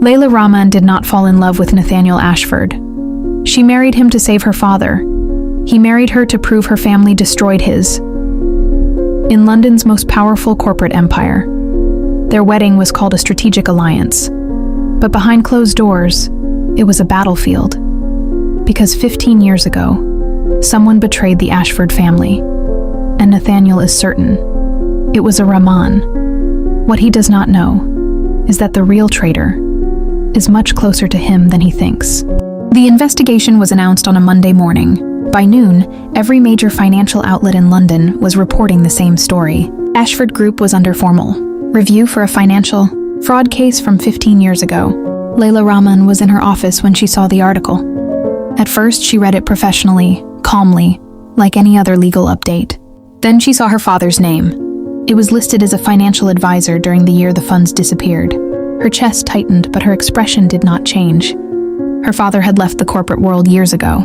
Leila Rahman did not fall in love with Nathaniel Ashford. She married him to save her father. He married her to prove her family destroyed his. In London's most powerful corporate empire, their wedding was called a strategic alliance. But behind closed doors, it was a battlefield. Because 15 years ago, someone betrayed the Ashford family, and Nathaniel is certain it was a Rahman. What he does not know is that the real traitor is much closer to him than he thinks. The investigation was announced on a Monday morning. By noon, every major financial outlet in London was reporting the same story. Ashford Group was under formal review for a financial fraud case from 15 years ago. Leila Rahman was in her office when she saw the article. At first, she read it professionally, calmly, like any other legal update. Then she saw her father's name. It was listed as a financial advisor during the year the funds disappeared. Her chest tightened, but her expression did not change. Her father had left the corporate world years ago.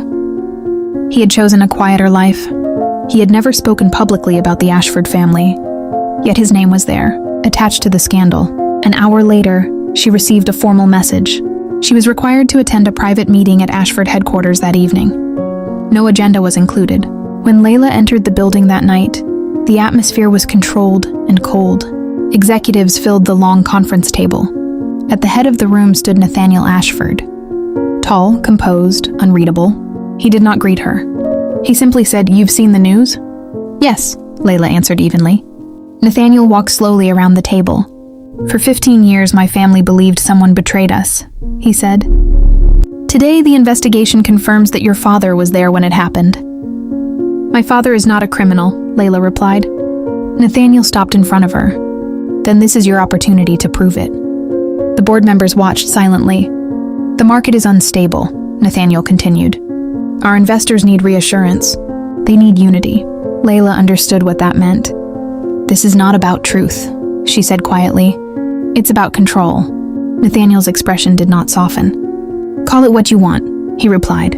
He had chosen a quieter life. He had never spoken publicly about the Ashford family. Yet his name was there, attached to the scandal. An hour later, she received a formal message. She was required to attend a private meeting at Ashford headquarters that evening. No agenda was included. When Leila entered the building that night, the atmosphere was controlled and cold. Executives filled the long conference table. At the head of the room stood Nathaniel Ashford. Tall, composed, unreadable. He did not greet her. He simply said, "You've seen the news?" "Yes," Leila answered evenly. Nathaniel walked slowly around the table. "For 15 years, my family believed someone betrayed us," he said. "Today, the investigation confirms that your father was there when it happened." "My father is not a criminal," Leila replied. Nathaniel stopped in front of her. "Then this is your opportunity to prove it." The board members watched silently. "The market is unstable," Nathaniel continued. "Our investors need reassurance. They need unity." Leila understood what that meant. "This is not about truth," she said quietly. "It's about control." Nathaniel's expression did not soften. "Call it what you want," he replied.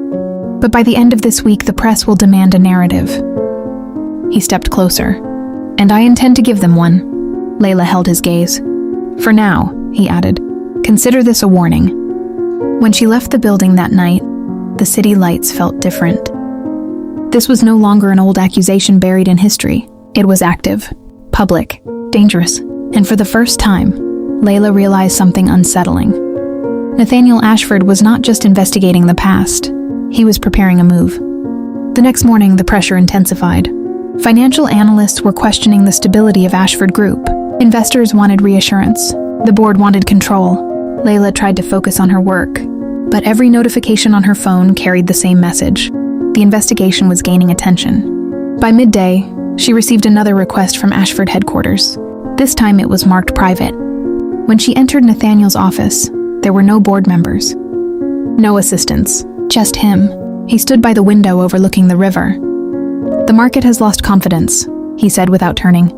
"But by the end of this week, the press will demand a narrative." He stepped closer. "And I intend to give them one." Leila held his gaze. "For now," he added, "consider this a warning." When she left the building that night, the city lights felt different. This was no longer an old accusation buried in history. It was active, public, dangerous, and for the first time, Leila realized something unsettling. Nathaniel Ashford was not just investigating the past, he was preparing a move. The next morning, the pressure intensified. Financial analysts were questioning the stability of Ashford Group. Investors wanted reassurance. The board wanted control. Leila tried to focus on her work, but every notification on her phone carried the same message. The investigation was gaining attention. By midday, she received another request from Ashford headquarters. This time it was marked private. When she entered Nathaniel's office, there were no board members. No assistants, just him. He stood by the window overlooking the river. "The market has lost confidence," he said without turning.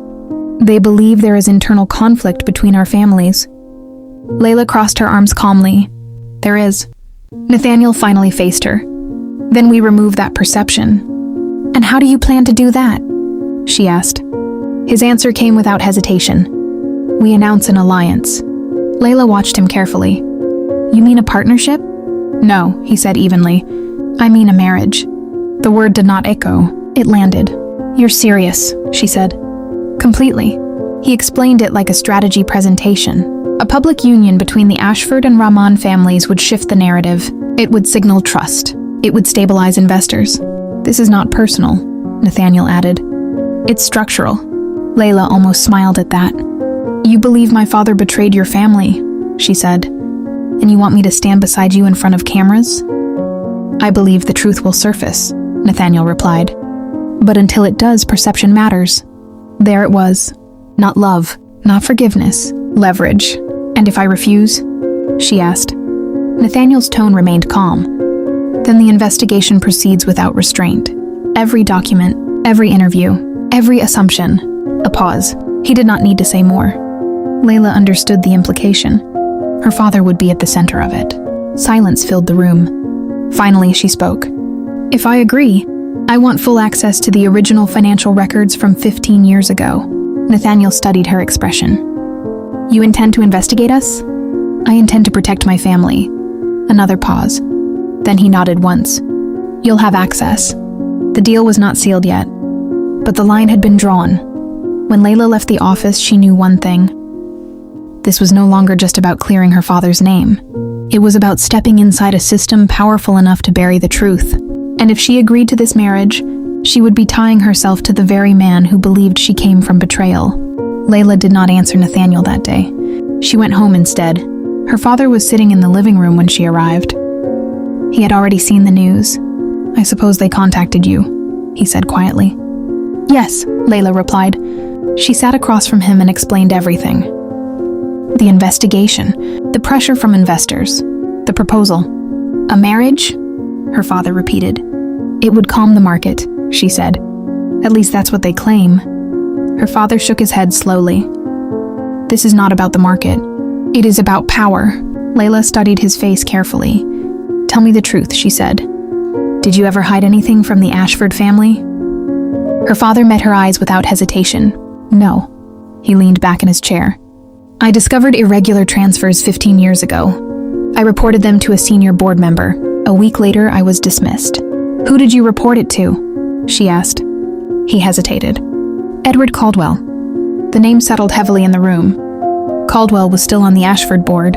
"They believe there is internal conflict between our families." Leila crossed her arms calmly. "There is." Nathaniel finally faced her. "Then we remove that perception." "And how do you plan to do that?" she asked. His answer came without hesitation. "We announce an alliance." Leila watched him carefully. "You mean a partnership?" "No," he said evenly. "I mean a marriage." The word did not echo. It landed. "You're serious," she said. "Completely." He explained it like a strategy presentation. A public union between the Ashford and Rahman families would shift the narrative. It would signal trust. It would stabilize investors. "This is not personal," Nathaniel added. "It's structural." Leila almost smiled at that. "You believe my father betrayed your family," she said, "and you want me to stand beside you in front of cameras?" "I believe the truth will surface," Nathaniel replied. "But until it does, perception matters." There it was. Not love, not forgiveness, leverage. "And if I refuse?" she asked. Nathaniel's tone remained calm. "Then the investigation proceeds without restraint. Every document, every interview, every assumption." A pause. He did not need to say more. Leila understood the implication. Her father would be at the center of it. Silence filled the room. Finally, she spoke. "If I agree, I want full access to the original financial records from 15 years ago." Nathaniel studied her expression. "You intend to investigate us?" I intend to protect my family. Another pause. Then he nodded once. You'll have access. The deal was not sealed yet, but the line had been drawn. When Leila left the office, she knew one thing. This was no longer just about clearing her father's name. It was about stepping inside a system powerful enough to bury the truth. And if she agreed to this marriage, she would be tying herself to the very man who believed she came from betrayal. Leila did not answer Nathaniel that day. She went home instead. Her father was sitting in the living room when she arrived. He had already seen the news. I suppose they contacted you, he said quietly. Yes, Leila replied. She sat across from him and explained everything. The investigation, the pressure from investors, the proposal. A marriage? Her father repeated. It would calm the market, she said. At least that's what they claim. Her father shook his head slowly. This is not about the market. It is about power. Leila studied his face carefully. Tell me the truth, she said. Did you ever hide anything from the Ashford family? Her father met her eyes without hesitation. No. He leaned back in his chair. I discovered irregular transfers 15 years ago. I reported them to a senior board member. A week later, I was dismissed. Who did you report it to? She asked. He hesitated. Edward Caldwell. The name settled heavily in the room. Caldwell was still on the Ashford board.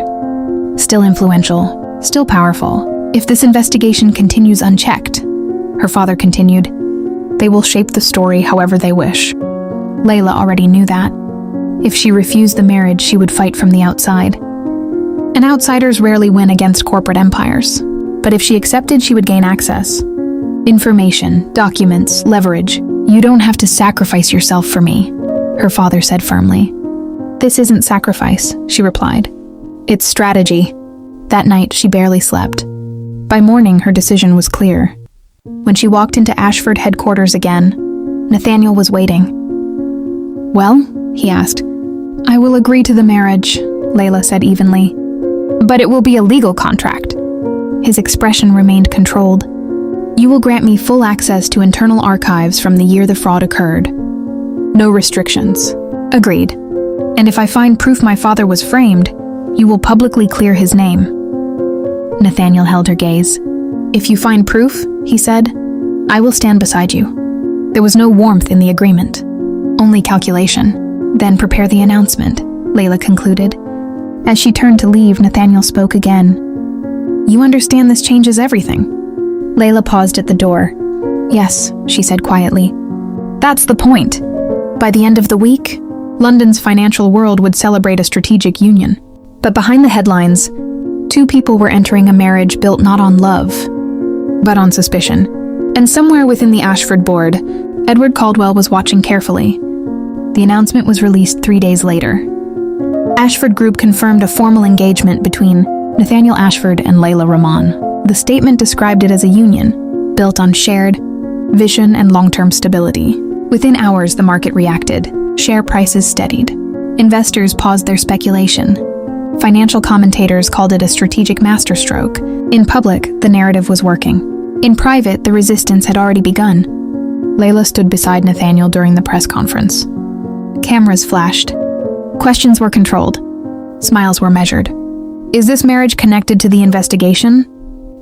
Still influential. Still powerful. If this investigation continues unchecked, her father continued, they will shape the story however they wish. Leila already knew that. If she refused the marriage, she would fight from the outside. And outsiders rarely win against corporate empires. But if she accepted, she would gain access. Information, documents, leverage. You don't have to sacrifice yourself for me, her father said firmly. This isn't sacrifice, she replied. It's strategy. That night, she barely slept. By morning, her decision was clear. When she walked into Ashford headquarters again, Nathaniel was waiting. Well, he asked. I will agree to the marriage, Leila said evenly. But it will be a legal contract. His expression remained controlled. You will grant me full access to internal archives from the year the fraud occurred. No restrictions. Agreed. And if I find proof my father was framed, you will publicly clear his name. Nathaniel held her gaze. If you find proof, he said, I will stand beside you. There was no warmth in the agreement, only calculation. Then prepare the announcement, Leila concluded. As she turned to leave, Nathaniel spoke again. You understand this changes everything. Leila paused at the door. Yes, she said quietly. That's the point. By the end of the week, London's financial world would celebrate a strategic union. But behind the headlines, two people were entering a marriage built not on love, but on suspicion. And somewhere within the Ashford board, Edward Caldwell was watching carefully. The announcement was released 3 days later. Ashford Group confirmed a formal engagement between Nathaniel Ashford and Leila Rahman. The statement described it as a union, built on shared vision and long-term stability. Within hours, the market reacted. Share prices steadied. Investors paused their speculation. Financial commentators called it a strategic masterstroke. In public, the narrative was working. In private, the resistance had already begun. Leila stood beside Nathaniel during the press conference. Cameras flashed. Questions were controlled. Smiles were measured. Is this marriage connected to the investigation?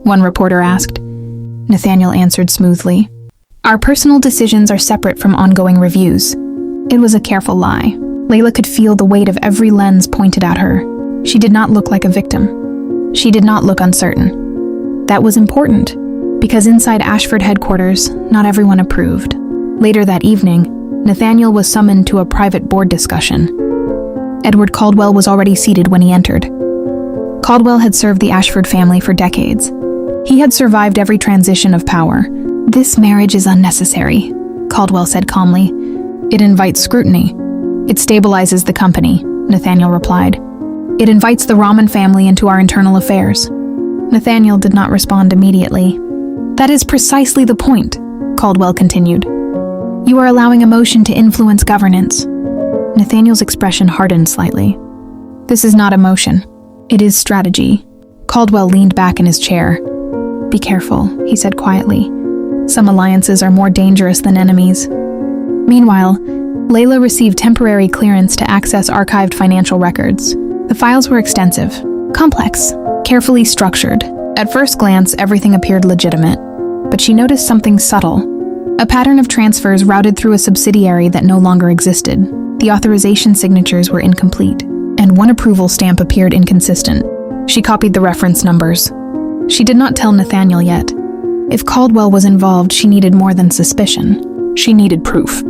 One reporter asked. Nathaniel answered smoothly. Our personal decisions are separate from ongoing reviews. It was a careful lie. Leila could feel the weight of every lens pointed at her. She did not look like a victim. She did not look uncertain. That was important, because inside Ashford headquarters, not everyone approved. Later that evening, Nathaniel was summoned to a private board discussion. Edward Caldwell was already seated when he entered. Caldwell had served the Ashford family for decades. He had survived every transition of power. This marriage is unnecessary, Caldwell said calmly. It invites scrutiny. It stabilizes the company, Nathaniel replied. It invites the Rahman family into our internal affairs. Nathaniel did not respond immediately. That is precisely the point, Caldwell continued. You are allowing emotion to influence governance. Nathaniel's expression hardened slightly. This is not emotion. It is strategy. Caldwell leaned back in his chair. Be careful, he said quietly. Some alliances are more dangerous than enemies. Meanwhile, Leila received temporary clearance to access archived financial records. The files were extensive. Complex, carefully structured. At first glance, everything appeared legitimate, but she noticed something subtle. A pattern of transfers routed through a subsidiary that no longer existed. The authorization signatures were incomplete, and one approval stamp appeared inconsistent. She copied the reference numbers. She did not tell Nathaniel yet. If Caldwell was involved, she needed more than suspicion. She needed proof.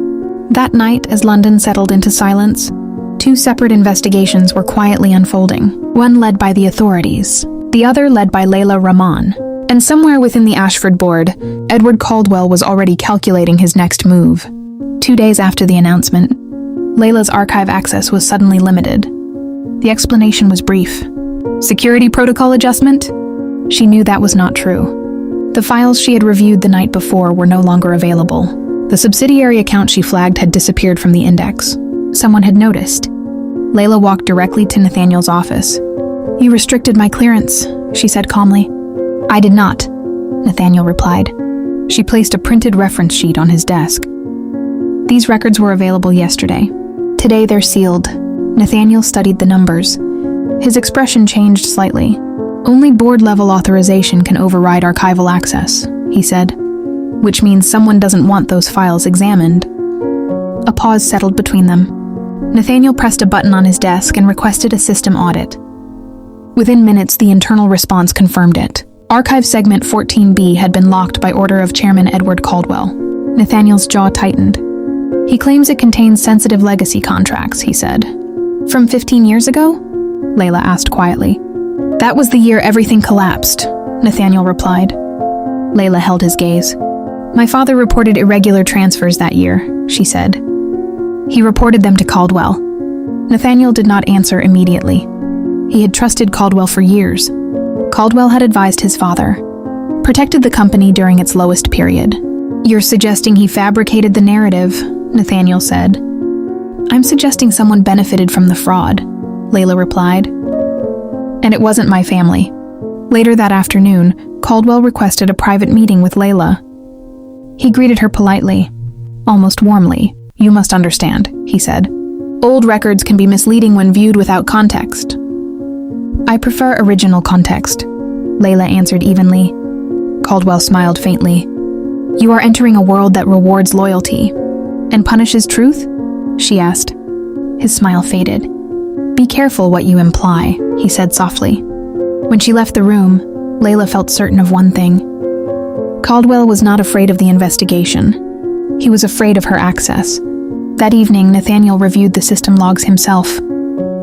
That night, as London settled into silence, two separate investigations were quietly unfolding, one led by the authorities, the other led by Leila Rahman. And somewhere within the Ashford board, Edward Caldwell was already calculating his next move. 2 days after the announcement, Leila's archive access was suddenly limited. The explanation was brief. Security protocol adjustment? She knew that was not true. The files she had reviewed the night before were no longer available. The subsidiary account she flagged had disappeared from the index. Someone had noticed. Leila walked directly to Nathaniel's office. "You restricted my clearance," she said calmly. "I did not," Nathaniel replied. She placed a printed reference sheet on his desk. "These records were available yesterday. Today they're sealed." Nathaniel studied the numbers. His expression changed slightly. "Only board-level authorization can override archival access," he said, "which means someone doesn't want those files examined." A pause settled between them. Nathaniel pressed a button on his desk and requested a system audit. Within minutes, the internal response confirmed it. Archive segment 14B had been locked by order of Chairman Edward Caldwell. Nathaniel's jaw tightened. "He claims it contains sensitive legacy contracts," he said. "From 15 years ago?" Leila asked quietly. "That was the year everything collapsed," Nathaniel replied. Leila held his gaze. "My father reported irregular transfers that year," she said. "He reported them to Caldwell." Nathaniel did not answer immediately. He had trusted Caldwell for years. Caldwell had advised his father, protected the company during its lowest period. "You're suggesting he fabricated the narrative," Nathaniel said. "I'm suggesting someone benefited from the fraud," Leila replied. "And it wasn't my family." Later that afternoon, Caldwell requested a private meeting with Leila. He greeted her politely, almost warmly. "You must understand," he said. "Old records can be misleading when viewed without context." "I prefer original context," Leila answered evenly. Caldwell smiled faintly. "You are entering a world that rewards loyalty and punishes truth?" she asked. His smile faded. "Be careful what you imply," he said softly. When she left the room, Leila felt certain of one thing. Caldwell was not afraid of the investigation. He was afraid of her access. That evening, Nathaniel reviewed the system logs himself.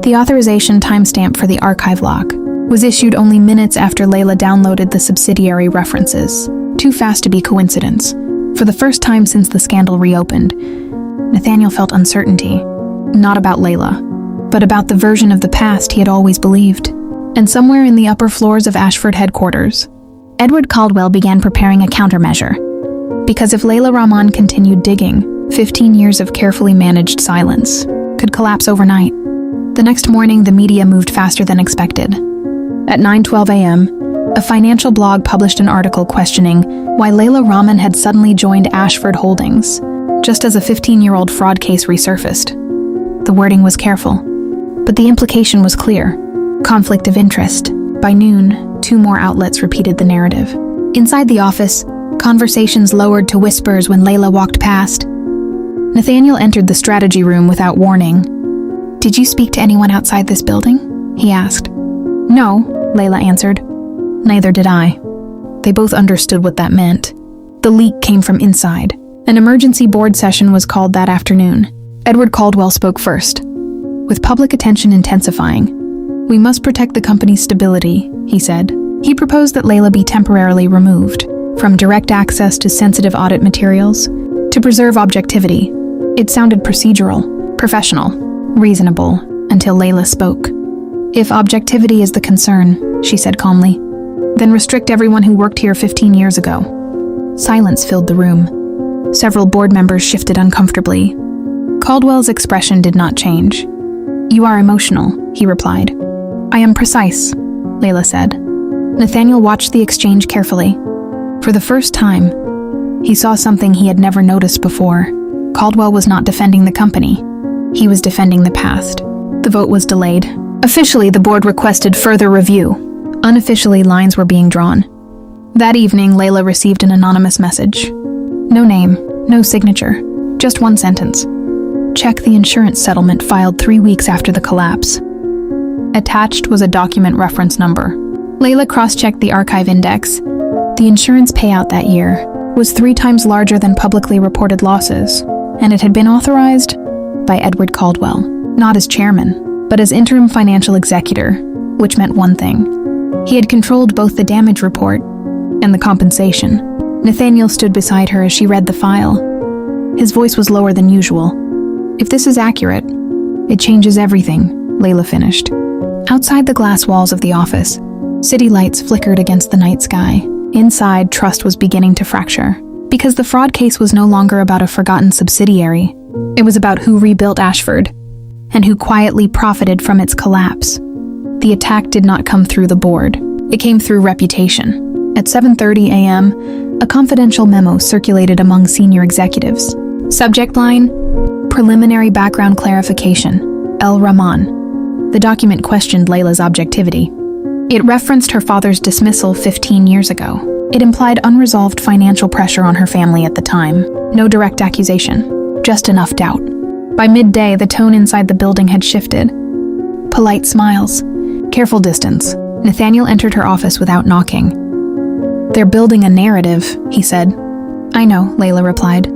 The authorization timestamp for the archive lock was issued only minutes after Leila downloaded the subsidiary references. Too fast to be coincidence. For the first time since the scandal reopened, Nathaniel felt uncertainty, not about Leila, but about the version of the past he had always believed. And somewhere in the upper floors of Ashford headquarters, Edward Caldwell began preparing a countermeasure. Because if Leila Rahman continued digging, 15 years of carefully managed silence could collapse overnight. The next morning, the media moved faster than expected. At 9:12 a.m., a financial blog published an article questioning why Leila Rahman had suddenly joined Ashford Holdings, just as a 15-year-old fraud case resurfaced. The wording was careful, but the implication was clear. Conflict of interest. By noon, 2 more outlets repeated the narrative. Inside the office, conversations lowered to whispers when Leila walked past. Nathaniel entered the strategy room without warning. "Did you speak to anyone outside this building?" he asked. "No," Leila answered. "Neither did I." They both understood what that meant. The leak came from inside. An emergency board session was called that afternoon. Edward Caldwell spoke first. With public attention intensifying, "We must protect the company's stability," he said. He proposed that Leila be temporarily removed from direct access to sensitive audit materials to preserve objectivity. It sounded procedural, professional, reasonable, until Leila spoke. "If objectivity is the concern," she said calmly, "then restrict everyone who worked here 15 years ago." Silence filled the room. Several board members shifted uncomfortably. Caldwell's expression did not change. "You are emotional," he replied. "I am precise," Leila said. Nathaniel watched the exchange carefully. For the first time, he saw something he had never noticed before. Caldwell was not defending the company. He was defending the past. The vote was delayed. Officially, the board requested further review. Unofficially, lines were being drawn. That evening, Leila received an anonymous message. No name, no signature, just one sentence. Check the insurance settlement filed 3 weeks after the collapse. Attached was a document reference number. Leila cross-checked the archive index. The insurance payout that year was 3 times larger than publicly reported losses, and it had been authorized by Edward Caldwell, not as chairman, but as interim financial executor, which meant one thing. He had controlled both the damage report and the compensation. Nathaniel stood beside her as she read the file. His voice was lower than usual. If this is accurate, it changes everything, Leila finished. Outside the glass walls of the office, city lights flickered against the night sky. Inside, trust was beginning to fracture. Because the fraud case was no longer about a forgotten subsidiary. It was about who rebuilt Ashford, and who quietly profited from its collapse. The attack did not come through the board. It came through reputation. At 7:30 a.m., a confidential memo circulated among senior executives. Subject line, Preliminary Background Clarification, Leila Rahman. The document questioned Leila's objectivity. It referenced her father's dismissal 15 years ago. It implied unresolved financial pressure on her family at the time. No direct accusation, just enough doubt. By midday, the tone inside the building had shifted. Polite smiles, careful distance. Nathaniel entered her office without knocking. They're building a narrative, he said. I know, Leila replied.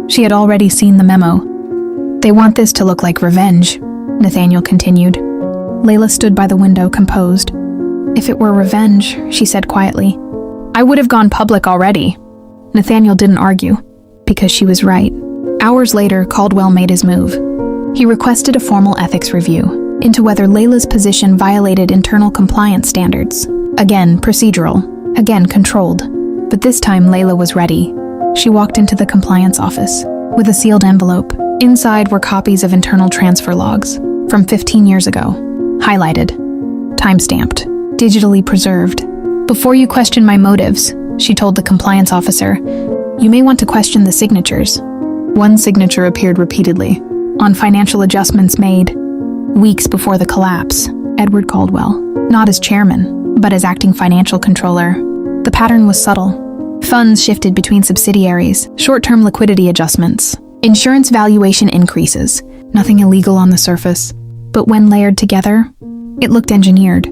She had already seen the memo. They want this to look like revenge, Nathaniel continued. Leila stood by the window, composed. If it were revenge, she said quietly, I would have gone public already. Nathaniel didn't argue, because she was right. Hours later, Caldwell made his move. He requested a formal ethics review into whether Leila's position violated internal compliance standards. Again, procedural. Again, controlled. But this time, Leila was ready. She walked into the compliance office with a sealed envelope. Inside were copies of internal transfer logs from 15 years ago, highlighted, time-stamped, digitally preserved. Before you question my motives, she told the compliance officer, you may want to question the signatures. One signature appeared repeatedly, on financial adjustments made weeks before the collapse. Edward Caldwell, not as chairman, but as acting financial controller. The pattern was subtle. Funds shifted between subsidiaries, short-term liquidity adjustments, insurance valuation increases, nothing illegal on the surface. But when layered together, it looked engineered.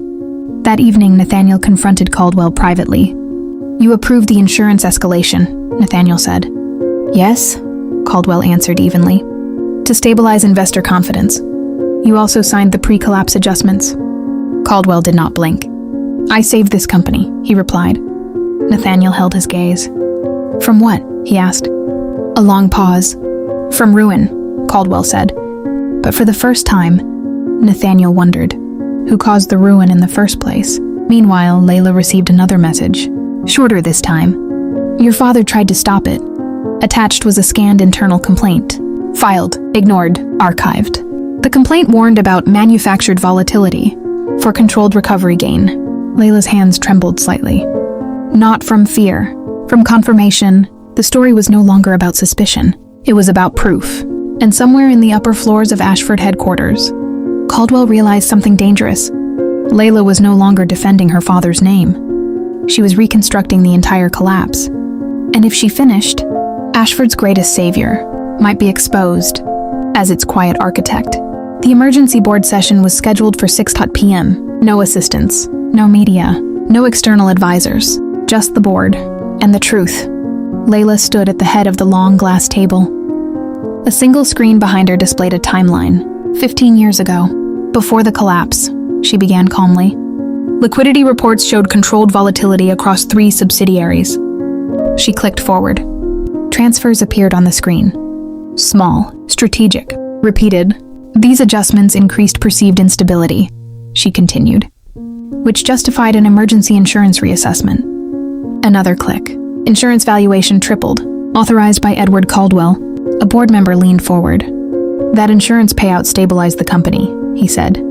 That evening, Nathaniel confronted Caldwell privately. You approved the insurance escalation, Nathaniel said. Yes, Caldwell answered evenly. To stabilize investor confidence. You also signed the pre-collapse adjustments. Caldwell did not blink. I saved this company, he replied. Nathaniel held his gaze. From what? He asked. A long pause. From ruin, Caldwell said. But for the first time, Nathaniel wondered, who caused the ruin in the first place? Meanwhile, Leila received another message, shorter this time. Your father tried to stop it. Attached was a scanned internal complaint. Filed, ignored, archived. The complaint warned about manufactured volatility for controlled recovery gain. Leila's hands trembled slightly. Not from fear, from confirmation. The story was no longer about suspicion. It was about proof. And somewhere in the upper floors of Ashford headquarters, Caldwell realized something dangerous. Leila was no longer defending her father's name. She was reconstructing the entire collapse. And if she finished, Ashford's greatest savior might be exposed as its quiet architect. The emergency board session was scheduled for 6 p.m. No assistants, no media, no external advisors, just the board and the truth. Leila stood at the head of the long glass table. A single screen behind her displayed a timeline. 15 years ago, before the collapse, she began calmly. Liquidity reports showed controlled volatility across 3 subsidiaries. She clicked forward. Transfers appeared on the screen. Small, strategic, repeated. These adjustments increased perceived instability, she continued, which justified an emergency insurance reassessment. Another click. Insurance valuation tripled, authorized by Edward Caldwell. A board member leaned forward. That insurance payout stabilized the company, he said.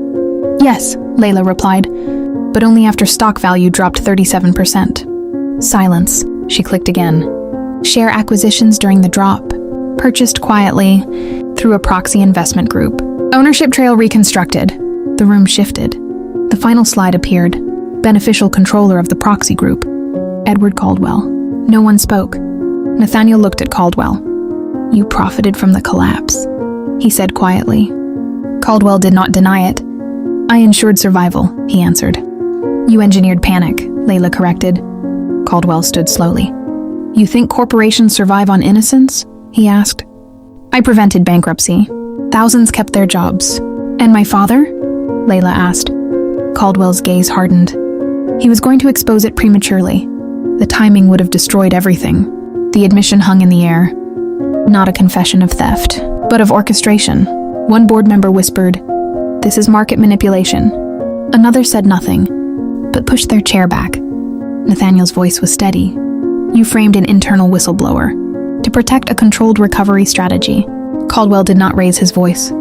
Yes, Leila replied, but only after stock value dropped 37%. Silence. She clicked again. Share acquisitions during the drop. Purchased quietly through a proxy investment group. Ownership trail reconstructed. The room shifted. The final slide appeared. Beneficial controller of the proxy group, Edward Caldwell. No one spoke. Nathaniel looked at Caldwell. "You profited from the collapse," he said quietly. Caldwell did not deny it. "I ensured survival," he answered. "You engineered panic," Leila corrected. Caldwell stood slowly. "You think corporations survive on innocence?" he asked. "I prevented bankruptcy. Thousands kept their jobs." "And my father?" Leila asked. Caldwell's gaze hardened. He was going to expose it prematurely. The timing would have destroyed everything. The admission hung in the air. Not a confession of theft, but of orchestration. One board member whispered, "This is market manipulation." Another said nothing, but pushed their chair back. Nathaniel's voice was steady. "You framed an internal whistleblower to protect a controlled recovery strategy." Caldwell did not raise his voice.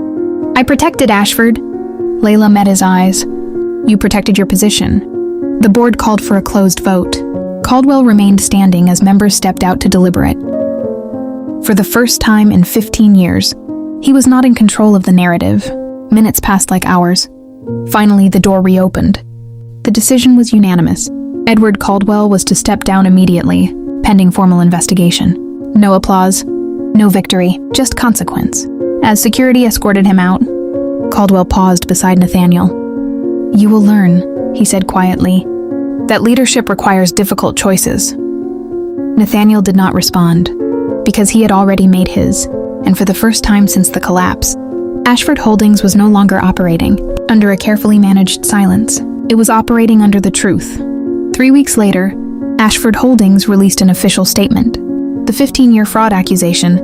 "I protected Ashford." Leila met his eyes. "You protected your position." The board called for a closed vote. Caldwell remained standing as members stepped out to deliberate. For the first time in 15 years, he was not in control of the narrative. Minutes passed like hours. Finally, the door reopened. The decision was unanimous. Edward Caldwell was to step down immediately, pending formal investigation. No applause, no victory, just consequence. As security escorted him out, Caldwell paused beside Nathaniel. "You will learn," he said quietly, "that leadership requires difficult choices." Nathaniel did not respond, because he had already made his, and for the first time since the collapse, Ashford Holdings was no longer operating under a carefully managed silence. It was operating under the truth. 3 weeks later, Ashford Holdings released an official statement. The 15-year fraud accusation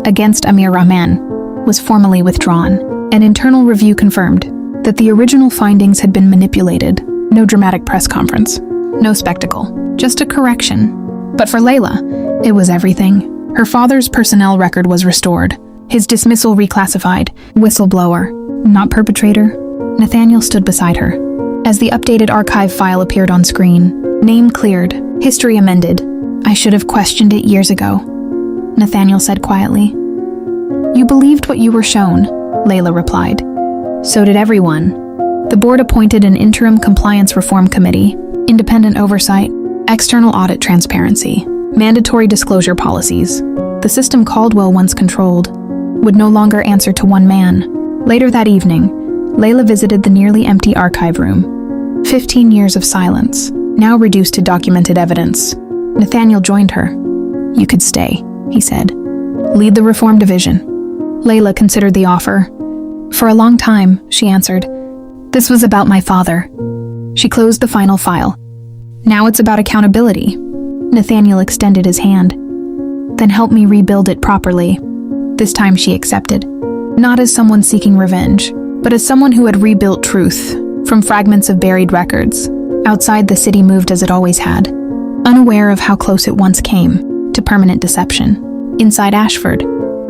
against Amir Rahman was formally withdrawn. An internal review confirmed that the original findings had been manipulated. No dramatic press conference, no spectacle, just a correction. But for Leila, it was everything. Her father's personnel record was restored, his dismissal reclassified. Whistleblower, not perpetrator. Nathaniel stood beside her. As the updated archive file appeared on screen, name cleared, history amended. "I should have questioned it years ago," Nathaniel said quietly. "You believed what you were shown," Leila replied. "So did everyone." The board appointed an interim compliance reform committee, independent oversight, external audit transparency, mandatory disclosure policies. The system Caldwell once controlled would no longer answer to one man. Later that evening, Leila visited the nearly empty archive room. 15 years of silence, now reduced to documented evidence. Nathaniel joined her. "You could stay," he said. "Lead the reform division." Leila considered the offer. "For a long time," she answered. "This was about my father." She closed the final file. "Now it's about accountability." Nathaniel extended his hand. "Then help me rebuild it properly." This time she accepted. Not as someone seeking revenge, but as someone who had rebuilt truth from fragments of buried records. Outside, the city moved as it always had, unaware of how close it once came to permanent deception. Inside Ashford,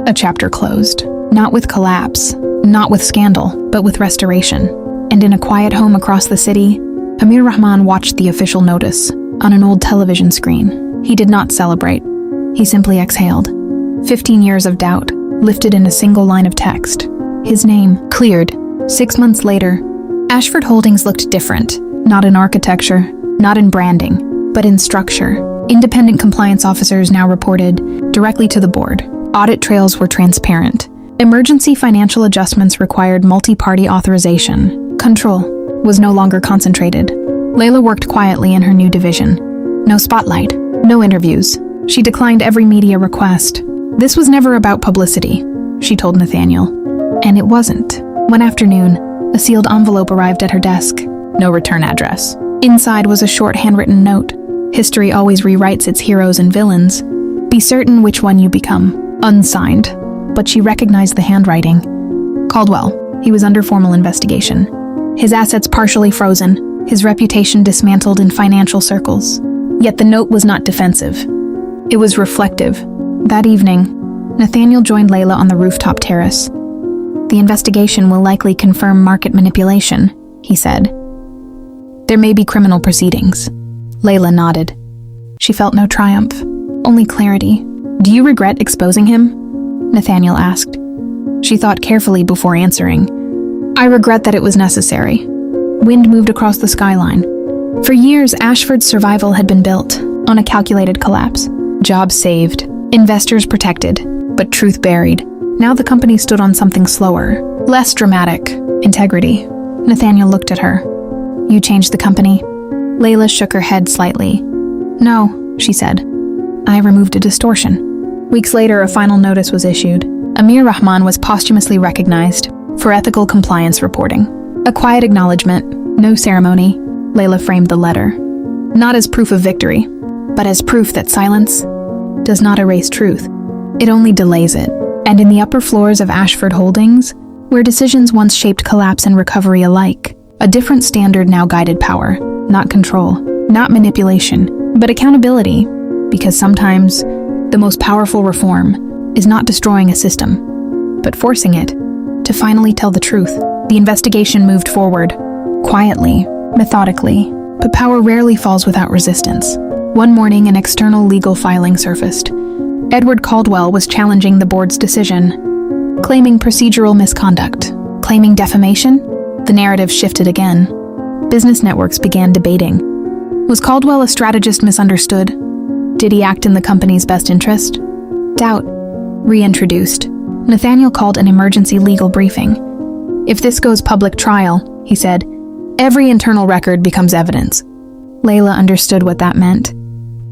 a chapter closed. Not with collapse, not with scandal, but with restoration. And in a quiet home across the city, Amir Rahman watched the official notice on an old television screen. He did not celebrate. He simply exhaled. 15 years of doubt, lifted in a single line of text. His name, cleared. 6 months later, Ashford Holdings looked different. Not in architecture, not in branding, but in structure. Independent compliance officers now reported directly to the board. Audit trails were transparent. Emergency financial adjustments required multi-party authorization. Control was no longer concentrated. Leila worked quietly in her new division. No spotlight, no interviews. She declined every media request. This was never about publicity, she told Nathaniel. And it wasn't. One afternoon, a sealed envelope arrived at her desk. No return address. Inside was a short handwritten note. History always rewrites its heroes and villains. Be certain which one you become. Unsigned. But she recognized the handwriting. Caldwell. He was under formal investigation. His assets partially frozen. His reputation dismantled in financial circles. Yet the note was not defensive. It was reflective. That evening, Nathaniel joined Leila on the rooftop terrace. The investigation will likely confirm market manipulation, he said. There may be criminal proceedings. Leila nodded. She felt no triumph, only clarity. Do you regret exposing him? Nathaniel asked. She thought carefully before answering. I regret that it was necessary. Wind moved across the skyline. For years, Ashford's survival had been built on a calculated collapse. Jobs saved, investors protected, but truth buried. Now the company stood on something slower, less dramatic: integrity. Nathaniel looked at her. You changed the company? Leila shook her head slightly. No, she said. I removed a distortion. Weeks later, a final notice was issued. Leila Rahman was posthumously recognized for ethical compliance reporting. A quiet acknowledgement, no ceremony. Leila framed the letter, not as proof of victory, but as proof that silence does not erase truth. It only delays it. And in the upper floors of Ashford Holdings, where decisions once shaped collapse and recovery alike, a different standard now guided power. Not control, not manipulation, but accountability. Because sometimes, the most powerful reform is not destroying a system, but forcing it to finally tell the truth. The investigation moved forward, quietly, methodically, but power rarely falls without resistance. One morning, an external legal filing surfaced. Edward Caldwell was challenging the board's decision, claiming procedural misconduct, claiming defamation. The narrative shifted again. Business networks began debating. Was Caldwell a strategist misunderstood? Did he act in the company's best interest? Doubt reintroduced. Nathaniel called an emergency legal briefing. If this goes public trial, he said, every internal record becomes evidence. Leila understood what that meant.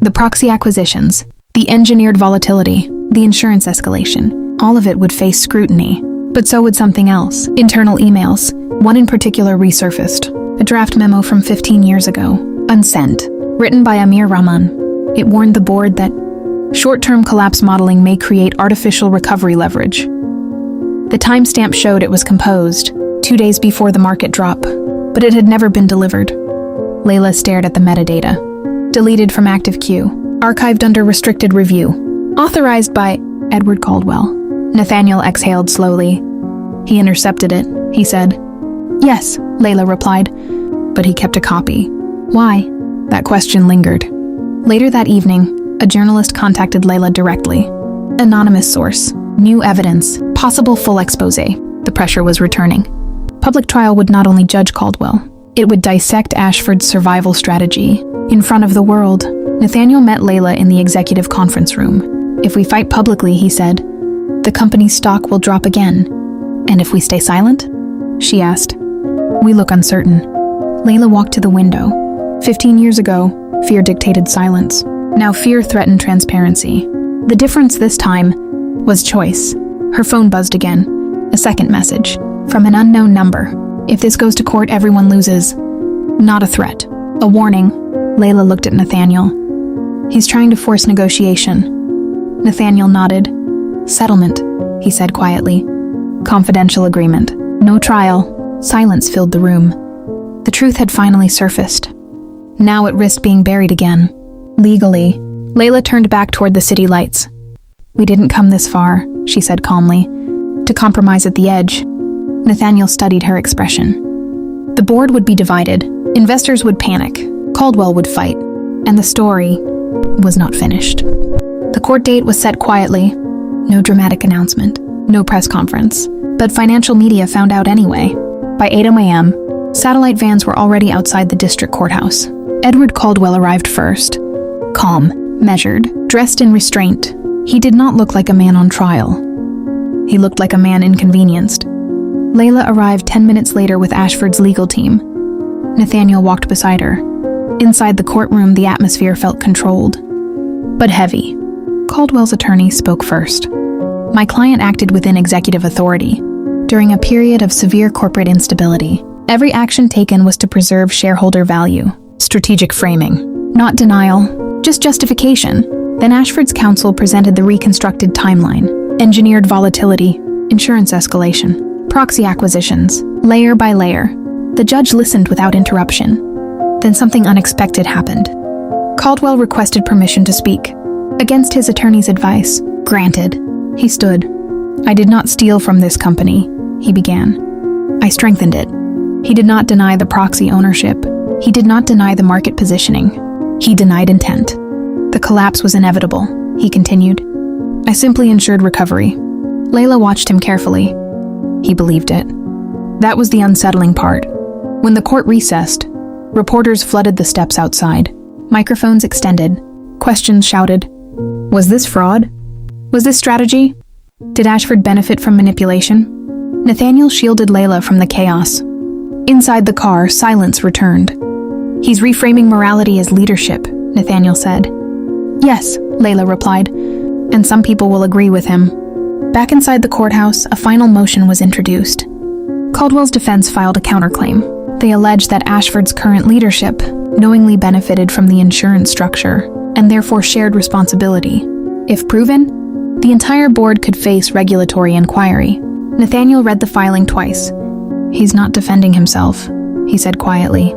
The proxy acquisitions, the engineered volatility, the insurance escalation, all of it would face scrutiny. But so would something else. Internal emails. One in particular resurfaced. A draft memo from 15 years ago, unsent, written by Leila Rahman. It warned the board that short-term collapse modeling may create artificial recovery leverage. The timestamp showed it was composed 2 days before the market drop, but it had never been delivered. Leila stared at the metadata. Deleted from active queue, archived under restricted review, authorized by Edward Caldwell. Nathaniel exhaled slowly. He intercepted it, he said. Yes, Leila replied, but he kept a copy. Why? That question lingered. Later that evening, a journalist contacted Leila directly. Anonymous source, new evidence, possible full expose. The pressure was returning. Public trial would not only judge Caldwell, it would dissect Ashford's survival strategy. In front of the world, Nathaniel met Leila in the executive conference room. If we fight publicly, he said, the company's stock will drop again. And if we stay silent? She asked. We look uncertain. Leila walked to the window. 15 years ago, fear dictated silence. Now fear threatened transparency. The difference this time was choice. Her phone buzzed again. A second message. From an unknown number. If this goes to court, everyone loses. Not a threat. A warning. Leila looked at Nathaniel. He's trying to force negotiation. Nathaniel nodded. Settlement, he said quietly. Confidential agreement. No trial. Silence filled the room. The truth had finally surfaced. Now it risked being buried again. Legally. Leila turned back toward the city lights. We didn't come this far, she said calmly, to compromise at the edge. Nathaniel studied her expression. The board would be divided. Investors would panic. Caldwell would fight. And the story was not finished. The court date was set quietly. No dramatic announcement. No press conference. But financial media found out anyway. By 8 a.m., satellite vans were already outside the district courthouse. Edward Caldwell arrived first. Calm, measured, dressed in restraint. He did not look like a man on trial. He looked like a man inconvenienced. Leila arrived 10 minutes later with Ashford's legal team. Nathaniel walked beside her. Inside the courtroom, the atmosphere felt controlled, but heavy. Caldwell's attorney spoke first. My client acted within executive authority during a period of severe corporate instability. Every action taken was to preserve shareholder value. Strategic framing. Not denial, just justification. Then Ashford's counsel presented the reconstructed timeline. Engineered volatility, insurance escalation, proxy acquisitions, layer by layer. The judge listened without interruption. Then something unexpected happened. Caldwell requested permission to speak. Against his attorney's advice, granted. He stood. I did not steal from this company, he began. I strengthened it. He did not deny the proxy ownership. He did not deny the market positioning. He denied intent. The collapse was inevitable, he continued. I simply ensured recovery. Leila watched him carefully. He believed it. That was the unsettling part. When the court recessed, reporters flooded the steps outside. Microphones extended. Questions shouted. Was this fraud? Was this strategy? Did Ashford benefit from manipulation? Nathaniel shielded Leila from the chaos. Inside the car, silence returned. He's reframing morality as leadership, Nathaniel said. Yes, Leila replied, and some people will agree with him. Back inside the courthouse, a final motion was introduced. Caldwell's defense filed a counterclaim. They alleged that Ashford's current leadership knowingly benefited from the insurance structure and therefore shared responsibility. If proven, the entire board could face regulatory inquiry. Nathaniel read the filing twice. He's not defending himself, he said quietly.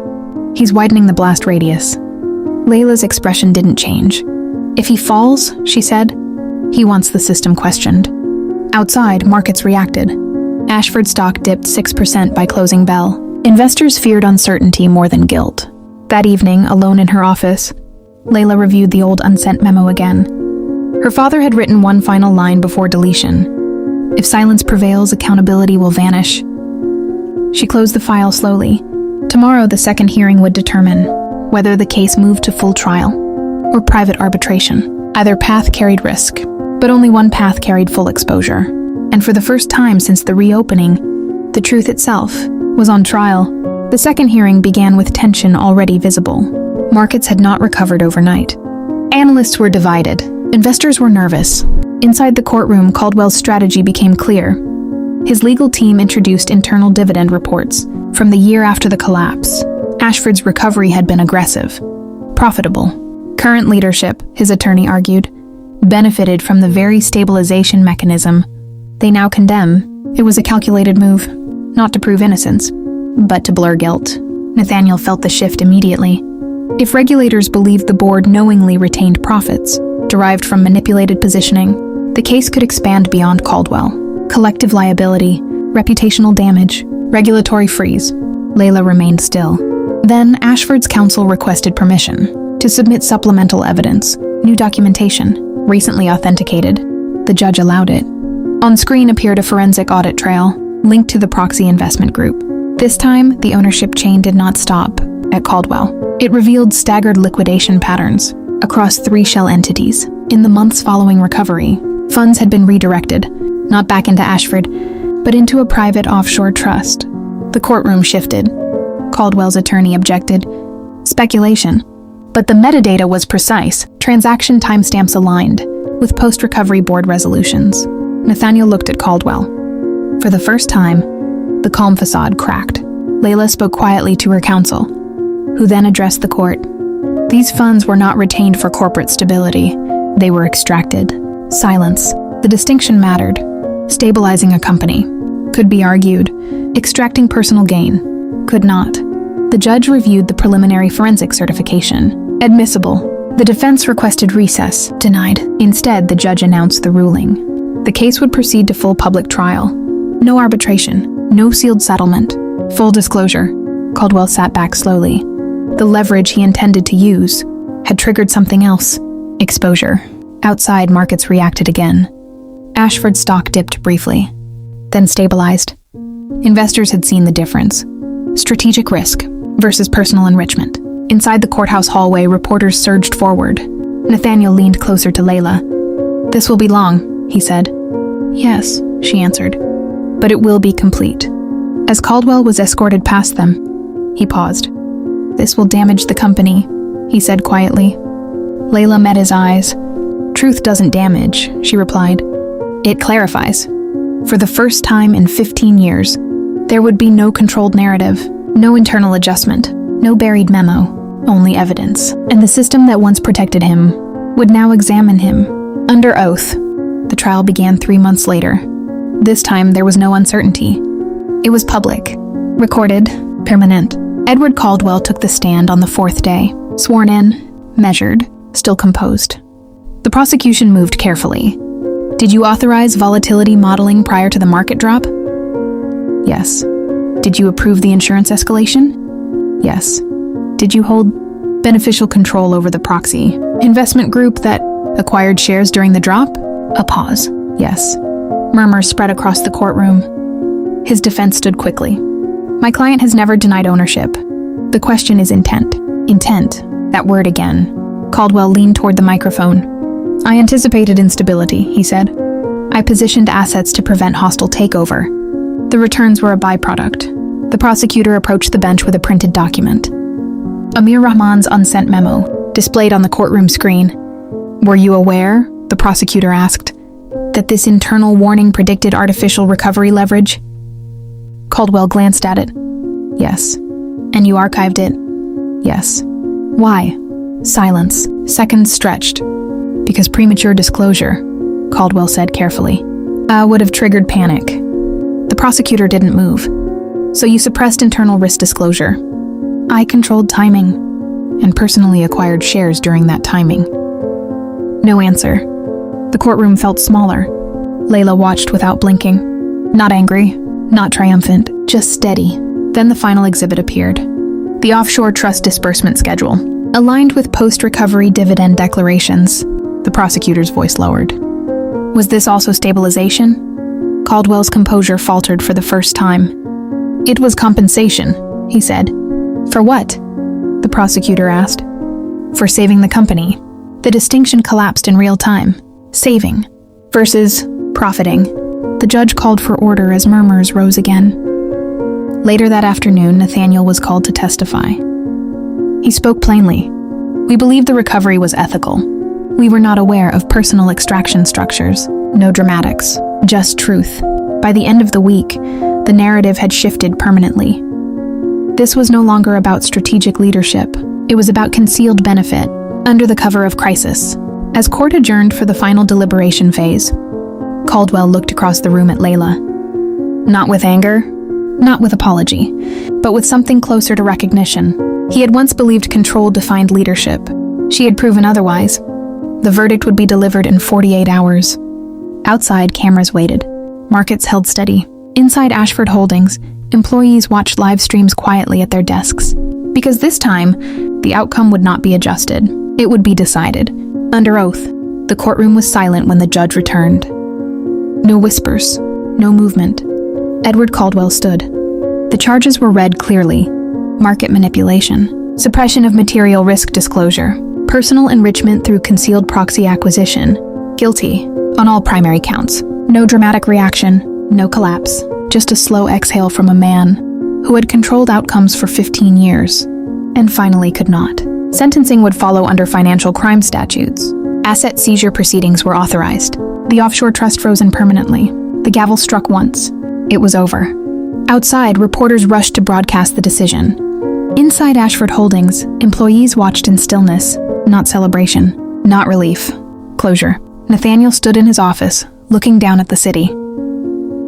He's widening the blast radius. Leila's expression didn't change. If he falls, she said, he wants the system questioned. Outside, markets reacted. Ashford stock dipped 6% by closing bell. Investors feared uncertainty more than guilt. That evening, alone in her office, Leila reviewed the old unsent memo again. Her father had written one final line before deletion. If silence prevails, accountability will vanish. She closed the file slowly. Tomorrow, the second hearing would determine whether the case moved to full trial or private arbitration. Either path carried risk, but only one path carried full exposure. And for the first time since the reopening, the truth itself was on trial. The second hearing began with tension already visible. Markets had not recovered overnight. Analysts were divided. Investors were nervous. Inside the courtroom, Caldwell's strategy became clear. His legal team introduced internal dividend reports from the year after the collapse. Ashford's recovery had been aggressive, profitable. Current leadership, his attorney argued, benefited from the very stabilization mechanism they now condemn. It was a calculated move, not to prove innocence, but to blur guilt. Nathaniel felt the shift immediately. If regulators believed the board knowingly retained profits derived from manipulated positioning, the case could expand beyond Caldwell. Collective liability, reputational damage, regulatory freeze. Leila remained still. Then Ashford's counsel requested permission to submit supplemental evidence, new documentation, recently authenticated. The judge allowed it. On screen appeared a forensic audit trail linked to the proxy investment group. This time, the ownership chain did not stop at Caldwell. It revealed staggered liquidation patterns across 3 shell entities. In the months following recovery, funds had been redirected, not back into Ashford, but into a private offshore trust. The courtroom shifted. Caldwell's attorney objected. Speculation. But the metadata was precise. Transaction timestamps aligned with post-recovery board resolutions. Nathaniel looked at Caldwell. For the first time, the calm facade cracked. Leila spoke quietly to her counsel, who then addressed the court. These funds were not retained for corporate stability. They were extracted. Silence. The distinction mattered. Stabilizing a company could be argued. Extracting personal gain could not. The judge reviewed the preliminary forensic certification. Admissible. The defense requested recess. Denied. Instead, the judge announced the ruling. The case would proceed to full public trial. No arbitration. No sealed settlement. Full disclosure. Caldwell sat back slowly. The leverage he intended to use had triggered something else. Exposure. Outside, markets reacted again. Ashford's stock dipped briefly, then stabilized. Investors had seen the difference. Strategic risk versus personal enrichment. Inside the courthouse hallway, reporters surged forward. Nathaniel leaned closer to Leila. "This will be long," he said. "Yes," she answered, "but it will be complete." As Caldwell was escorted past them, he paused. "This will damage the company," he said quietly. Leila met his eyes. "Truth doesn't damage," she replied. "It clarifies." For the first time in 15 years, there would be no controlled narrative, no internal adjustment, no buried memo, only evidence. And the system that once protected him would now examine him under oath. The trial began 3 months later. This time, there was no uncertainty. It was public, recorded, permanent. Edward Caldwell took the stand on the 4th day, sworn in, measured, still composed. The prosecution moved carefully. "Did you authorize volatility modeling prior to the market drop?" "Yes." "Did you approve the insurance escalation?" "Yes." "Did you hold beneficial control over the proxy investment group that acquired shares during the drop?" A pause. "Yes." Murmurs spread across the courtroom. His defense stood quickly. My client has never denied ownership. The question is intent. Intent. That word again. Caldwell leaned toward the microphone. I anticipated instability, he said. I positioned assets to prevent hostile takeover. The returns were a byproduct. The prosecutor approached the bench with a printed document. Amir Rahman's unsent memo, displayed on the courtroom screen. Were you aware, the prosecutor asked, that this internal warning predicted artificial recovery leverage? Caldwell glanced at it. Yes. And you archived it? Yes. Why? Silence. Seconds stretched. Because premature disclosure, Caldwell said carefully, would have triggered panic. The prosecutor didn't move. So you suppressed internal risk disclosure. I controlled timing and personally acquired shares during that timing. No answer. The courtroom felt smaller. Leila watched without blinking. Not angry, not triumphant, just steady. Then the final exhibit appeared. The offshore trust disbursement schedule, aligned with post-recovery dividend declarations. The prosecutor's voice lowered. Was this also stabilization? Caldwell's composure faltered for the first time. It was compensation, he said. For what? The prosecutor asked. For saving the company. The distinction collapsed in real time. Saving versus profiting. The judge called for order as murmurs rose again. Later that afternoon, Nathaniel was called to testify. He spoke plainly. We believed the recovery was ethical. We were not aware of personal extraction structures, no dramatics, just truth. By the end of the week, the narrative had shifted permanently. This was no longer about strategic leadership. It was about concealed benefit, under the cover of crisis. As court adjourned for the final deliberation phase, Caldwell looked across the room at Leila. Not with anger, not with apology, but with something closer to recognition. He had once believed control defined leadership. She had proven otherwise. The verdict would be delivered in 48 hours. Outside, cameras waited. Markets held steady. Inside Ashford Holdings, employees watched live streams quietly at their desks. Because this time, the outcome would not be adjusted. It would be decided. Under oath, the courtroom was silent when the judge returned. No whispers, no movement. Edward Caldwell stood. The charges were read clearly. Market manipulation, suppression of material risk disclosure, personal enrichment through concealed proxy acquisition. Guilty on all primary counts. No dramatic reaction, no collapse. Just a slow exhale from a man who had controlled outcomes for 15 years and finally could not. Sentencing would follow under financial crime statutes. Asset seizure proceedings were authorized. The offshore trust frozen permanently. The gavel struck once. It was over. Outside, reporters rushed to broadcast the decision. Inside Ashford Holdings, employees watched in stillness, not celebration, not relief. Closure. Nathaniel stood in his office, looking down at the city.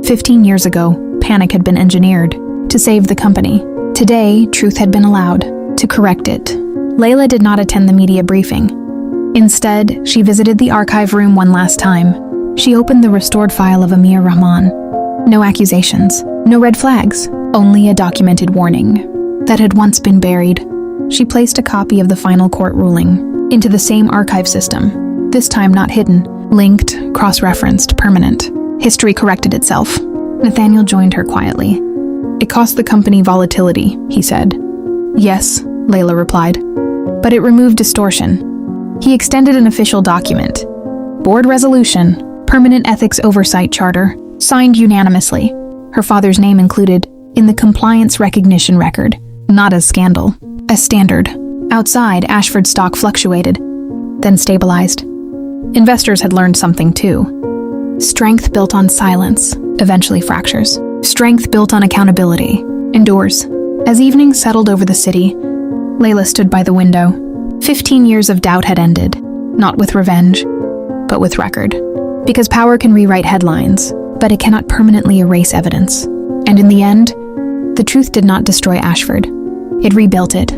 15 years ago, panic had been engineered to save the company. Today, truth had been allowed to correct it. Leila did not attend the media briefing. Instead, she visited the archive room one last time. She opened the restored file of Amir Rahman. No accusations, no red flags, only a documented warning that had once been buried. She placed a copy of the final court ruling into the same archive system, this time not hidden, linked, cross-referenced, permanent. History corrected itself. Nathaniel joined her quietly. It cost the company volatility, he said. Yes, Leila replied. But it removed distortion. He extended an official document. Board resolution, permanent ethics oversight charter, signed unanimously. Her father's name included in the compliance recognition record, not as scandal, as standard. Outside, Ashford stock fluctuated, then stabilized. Investors had learned something too. Strength built on silence eventually fractures. Strength built on accountability endures. As evening settled over the city, Leila stood by the window. 15 years of doubt had ended, not with revenge, but with record. Because power can rewrite headlines, but it cannot permanently erase evidence. And in the end, the truth did not destroy Ashford. It rebuilt it.